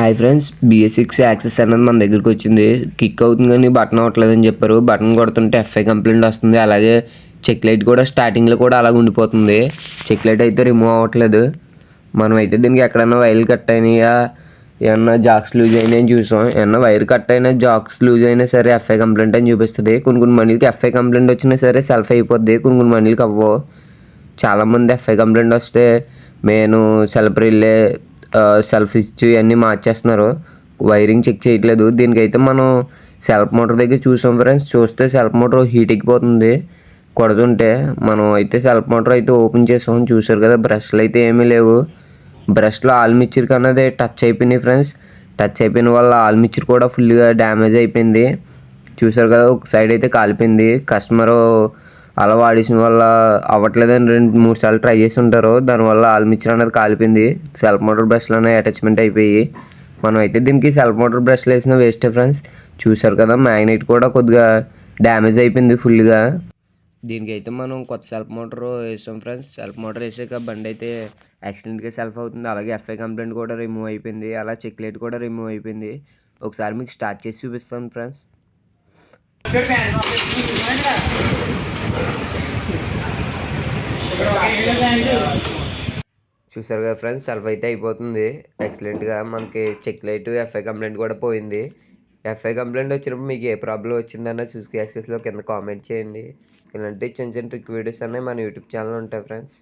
Hi friends, BS6 access అనేది మన దగ్గరికి వచ్చింది. కిక్ అవుతుంది కానీ బటన్ అవ్వట్లేదని చెప్పారు. బటన్ కొడుతుంటే FI కంప్లైంట్ వస్తుంది. అలాగే చెక్ లైట్ కూడా స్టార్టింగ్లో కూడా అలాగే ఉండిపోతుంది. చెక్ లైట్ అయితే రిమూవ్ అవ్వట్లేదు. మనం అయితే దీనికి ఎక్కడైనా వైర్లు కట్ అయినాయా, ఏమన్నా జాక్స్ లూజ్ అయినాయని చూసాం. ఏమన్నా వైర్ కట్ అయినా జాక్స్ లూజ్ అయినా సరే FI కంప్లైంట్ అని చూపిస్తుంది. కొన్ని మందికి FI కంప్లైంట్ వచ్చినా సరే సెల్ఫ్ అయిపోద్ది. కొన్ని మందికి అవ్వవు. చాలామంది FI కంప్లైంట్ వస్తే నేను సెల్ఫ్ రిలే సెల్ఫ్ స్విచ్ ఇవన్నీ మార్చేస్తున్నారు. వైరింగ్ చెక్ చేయట్లేదు. దీనికైతే మనం సెల్ఫ్ మోటార్ దగ్గర చూసాం ఫ్రెండ్స్. చూస్తే సెల్ఫ్ మోటార్ హీట్ ఎక్కిపోతుంది కొడుతుంటే. మనం అయితే సెల్ఫ్ మోటార్ అయితే ఓపెన్ చేసాం. చూసారు కదా, బ్రష్లు అయితే ఏమీ లేవు. బ్రష్లో ఆల్ మిక్చర్ కన్నది టచ్ అయిపోయినాయి ఫ్రెండ్స్. టచ్ అయిపోయిన వల్ల ఆల్ మిక్చర్ కూడా ఫుల్గా డ్యామేజ్ అయిపోయింది. చూసారు కదా, ఒక సైడ్ అయితే కాలిపోయింది. కస్టమరు అలా వాడేసిన వల్ల అవ్వట్లేదని 2-3 సార్లు ట్రై చేసి ఉంటారు. దానివల్ల ఆల్ మిక్చర్ అనేది కాలిపోయింది. సెల్ఫ్ మోటార్ బ్రష్లు అనేవి అటాచ్మెంట్ అయిపోయి మనం అయితే దీనికి సెల్ఫ్ మోటార్ బ్రష్లు వేసిన వేస్టే ఫ్రెండ్స్. చూసారు కదా, మ్యాగ్నెట్ కూడా కొద్దిగా డ్యామేజ్ అయిపోయింది ఫుల్గా. దీనికైతే మనం కొత్త సెల్ఫ్ మోటార్ వేసాం ఫ్రెండ్స్. సెల్ఫ్ మోటార్ వేసాక బండి అయితే యాక్సిడెంట్గా సెల్ఫ్ అవుతుంది. అలాగే FI కంప్లైంట్ కూడా రిమూవ్ అయిపోయింది. అలా చెక్ లైట్ కూడా రిమూవ్ అయిపోయింది. ఒకసారి మీకు స్టార్ట్ చేసి చూపిస్తాను ఫ్రెండ్స్. చూసారు కదా ఫ్రెండ్స్, సెల్ఫ్ అయితే అయిపోతుంది ఎక్సలెంట్గా. మనకి చెక్ లైట్ FI కంప్లైంట్ కూడా పోయింది. FI కంప్లైంట్ వచ్చినప్పుడు మీకు ఏ ప్రాబ్లం వచ్చిందన్న సుజుకి యాక్సెస్లో కింద కామెంట్ చేయండి. ఇలాంటి చిన్న ట్రిక్ వీడియోస్ అనేవి మన యూట్యూబ్ ఛానల్ ఉంటాయి ఫ్రెండ్స్.